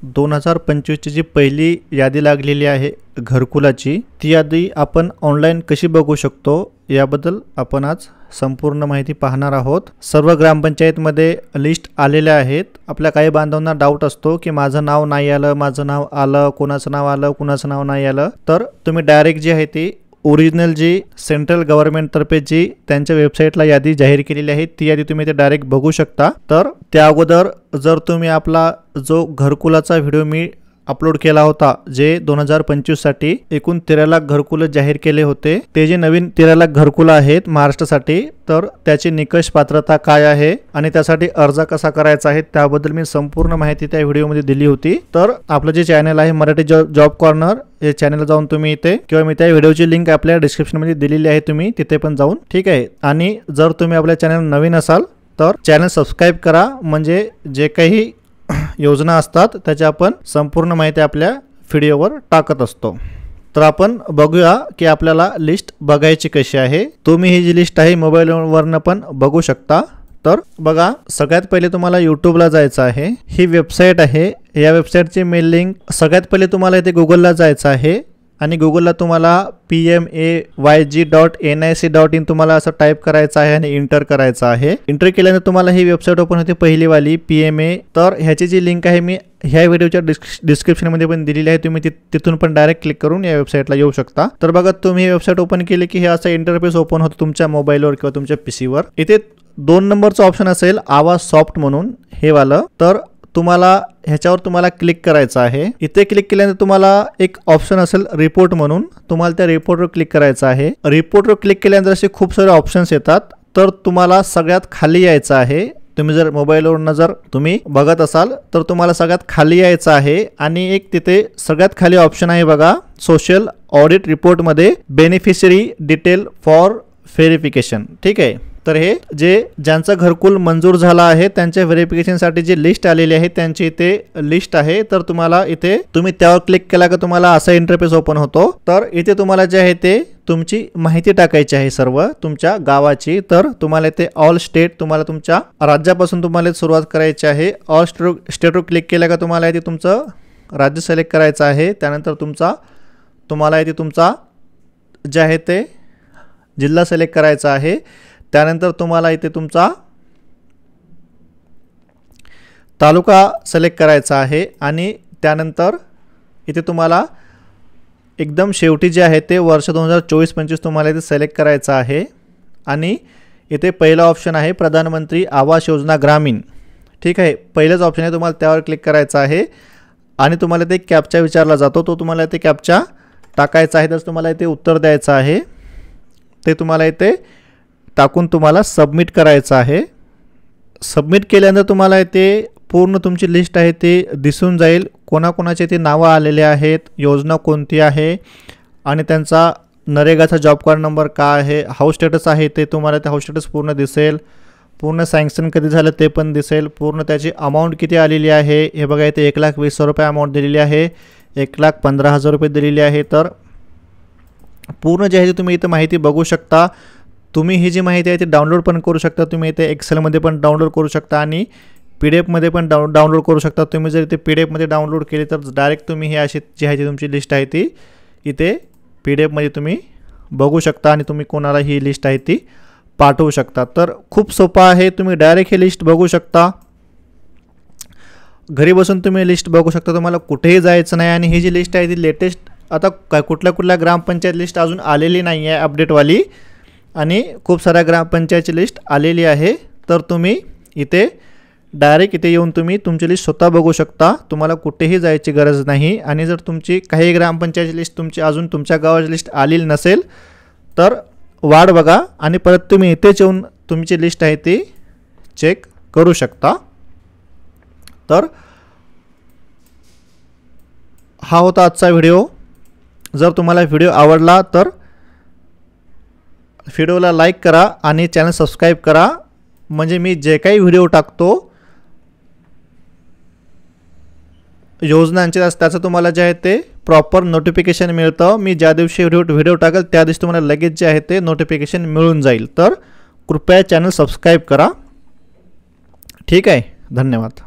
2025 ची जी पहिली यादी लागलेली आहे घरकुलाची, ती यादी आपण ऑनलाईन कशी बघू शकतो याबद्दल आपण आज संपूर्ण माहिती पाहणार आहोत। सर्व ग्रामपंचायतमध्ये लिस्ट आलेल्या आहेत। आपल्या काही बांधवांना डाऊट असतो की माझं नाव नाही आलं, माझं नाव आलं, कोणाचं नाव आलं, कोणाचं नाव नाही आलं। तर तुम्ही डायरेक्ट जी आहे ती ओरिजिनल जी सेंट्रल गव्हर्नमेंट तर्फे जी त्यांच्या वेबसाईटला यादी जाहीर केलेली आहे ती यादी तुम्ही ते डायरेक्ट बघू शकता। तर त्या अगोदर जर तुम्ही आपला जो घरकुलाचा व्हिडिओ मी अपलोड केला होता, जे 2025 साठी एकूण 13 लाख घरकुल जाहीर केले होते, ते जे नवीन 13 लाख घरकुल आहेत महाराष्ट्रासाठी, तर त्याची निकष पात्रता काय आहे आणि त्यासाठी अर्ज कसा करायचा आहे त्याबद्दल मी संपूर्ण माहिती त्या व्हिडिओमध्ये दिली होती। तर आपलं जे चॅनल आहे मराठी जॉब कॉर्नर, या चॅनलला जाऊन तुम्ही इथे किंवा मी त्या व्हिडिओची लिंक आपल्या डिस्क्रिप्शन मध्ये दिलेली आहे, तुम्ही तिथे पण जाऊन ठीक आहे। आणि जर तुम्ही आपल्या चॅनल नवीन असाल तर चॅनल सबस्क्राइब करा, म्हणजे जे काही योजना असतात त्याची आपण संपूर्ण माहिती आपल्या व्हिडिओवर टाकत असतो। तर आपण बघूया की आपल्याला लिस्ट बघायची कशी आहे। तुम्ही ही जी लिस्ट आहे मोबाईलवरनं पण बघू शकता। तर बघा, सगळ्यात पहिले तुम्हाला यूट्यूबला जायचं आहे। ही वेबसाईट आहे, या वेबसाईटची मेल लिंक सगळ्यात पहिले तुम्हाला इथे गुगलला जायचं आहे आणि गुगलला तुम्हाला pmayg.nic.in तुम्हाला असं टाईप करायचं आहे आणि इंटर करायचं आहे। इंटर केल्यानंतर तुम्हाला ही वेबसाईट ओपन होते पहिलीवाली PMA। तर ह्याची जी लिंक आहे मी ह्या व्हिडिओच्या डिस्क्रिप्शनमध्ये पण दिलेली आहे, तुम्ही तिथून पण डायरेक्ट क्लिक करून या वेबसाईटला येऊ शकता। तर बघा, तुम्ही ही वेबसाईट ओपन केली की हे असं इंटरफेस ओपन होतं तुमच्या मोबाईलवर किंवा तुमच्या पीसीवर। इथे 2 नंबरचं ऑप्शन असेल आवाज सॉफ्ट म्हणून, हे वालं। तर तुम्हाला ह्याच्यावर तुम्हाला क्लिक करायचं आहे। इथे क्लिक केल्यानंतर तुम्हाला एक ऑप्शन असेल रिपोर्ट म्हणून, तुम्हाला त्या रिपोर्टवर क्लिक करायचं आहे। रिपोर्टवर क्लिक केल्यानंतर असे खूप सारे ऑप्शन्स येतात, तर तुम्हाला सगळ्यात खाली यायचं आहे। तुम्ही जर मोबाईलवरून जर तुम्ही बघत असाल तर तुम्हाला सगळ्यात खाली यायचं आहे आणि एक तिथे सगळ्यात खाली ऑप्शन आहे बघा, सोशल ऑडिट रिपोर्टमध्ये बेनिफिशरी डिटेल फॉर व्हेरिफिकेशन, ठीक आहे। तर हे जे ज्यांचं घरकुल मंजूर झाला आहे त्यांच्या व्हेरिफिकेशनसाठी जी लिस्ट आलेली आहे त्यांची इथे लिस्ट आहे। तर तुम्हाला इथे तुम्ही त्यावर क्लिक केला की तुम्हाला असा इंटरफेस ओपन होतो। तर इथे तुम्हाला जे आहे ते तुमची माहिती टाकायची आहे सर्व तुमच्या गावाची। तर तुम्हाला इथे ऑल स्टेट, तुम्हाला तुमच्या राज्यापासून तुम्हाला सुरुवात करायची आहे। ऑल स्टेटवर क्लिक केला का तुम्हाला इथे तुमचं राज्य सिलेक्ट करायचं आहे। त्यानंतर तुम्हाला इथे तुमचा जे आहे ते जिल्हा सिलेक्ट करायचा आहे। त्यानंतर तुम्हाला इथे तुमचा तालुका सिलेक्ट करायचा आहे आणि त्यानंतर इथे तुम्हाला एकदम शेवटी जे आहे ते वर्ष 2024-25 तुम्हाला इथे सिलेक्ट करायचं आहे। आणि इथे पहिला ऑप्शन आहे प्रधानमंत्री आवास योजना ग्रामीण, ठीक आहे। पहिलेच ऑप्शन आहे, तुम्हाला त्यावर क्लिक करायचं आहे आणि तुम्हाला इथे कॅप्चा विचारला जातो, तो तुम्हाला इथे कॅप्चा टाकायचा आहे। तर तुम्हाला इथे उत्तर द्यायचं आहे, ते तुम्हाला इथे टाकून तुम्हाला सबमिट करायचं आहे। सबमिट केल्यानंतर तुम्हाला इथे पूर्ण तुमची लिस्ट आहे ते दिसून जाईल, कोणाकोणाचे ते नावं आलेले आहेत, योजना कोणती आहे आणि त्यांचा नरेगाचा जॉब कार्ड नंबर काय आहे, हाऊस स्टेटस आहे ते तुम्हाला ते हाऊस स्टेटस पूर्ण दिसेल, पूर्ण सँक्शन कधी झालं ते पण दिसेल, पूर्ण त्याची अमाऊंट किती आलेली आहे हे बघा, इथे 1,20,000 रुपये अमाऊंट दिलेली आहे, 1,15,000 रुपये दिलेली आहे। तर पूर्ण जे आहे तुम्ही इथे माहिती बघू शकता। तुम्ही ही जी माहिती आहे ती डाउनलोड पण करू शकता, तुम्ही इथे एक्सेलमध्ये पण डाउनलोड करू शकता आणि PDF मध्ये पण डाउनलोड करू शकता। तुम्ही जर इथे PDF मध्ये डाउनलोड केली तर डायरेक्ट तुम्ही ही अशी जी आहे ती तुमची लिस्ट आहे ती इथे PDF मध्ये तुम्ही बघू शकता आणि तुम्ही कोणाला ही लिस्ट आहे ती पाठवू शकता। तर खूप सोपं आहे, तुम्ही डायरेक्ट ही लिस्ट बघू शकता, घरी बसून तुम्ही लिस्ट बघू शकता, तुम्हाला कुठेही जायचं नाही। आणि ही जी लिस्ट आहे ती लेटेस्ट आता कुठल्या ग्रामपंचायत लिस्ट अजून आलेली नाही आहे अपडेटवाली, आणि खूप साऱ्या ग्रामपंचायतची लिस्ट आलेली आहे। तर तुम्ही इथे डायरेक्ट इथे येऊन तुम्ही तुमची लिस्ट स्वतः बघू शकता, तुम्हाला कुठेही जायची गरज नाही। आणि जर तुमची काही ग्रामपंचायतची लिस्ट तुमची अजून तुमच्या गावाची लिस्ट आलेली नसेल तर वाट बघा आणि परत तुम्ही इथेच येऊन तुमची लिस्ट आहे ती चेक करू शकता। तर हा होता आजचा व्हिडिओ। जर तुम्हाला व्हिडिओ आवडला तर व्हिडिओला लाईक करा आणि चॅनल सबस्क्राइब करा, म्हणजे मी जे काही व्हिडिओ टाकतो योजनांचे त्याचं तुम्हाला जे आहे ते प्रॉपर नोटिफिकेशन मिळतं। मी ज्या दिवशी व्हिडिओ टाकेल त्या दिवशी तुम्हाला लगेच जे आहे ते नोटिफिकेशन मिळून जाईल। तर कृपया चॅनल सबस्क्राइब करा, ठीक आहे। धन्यवाद।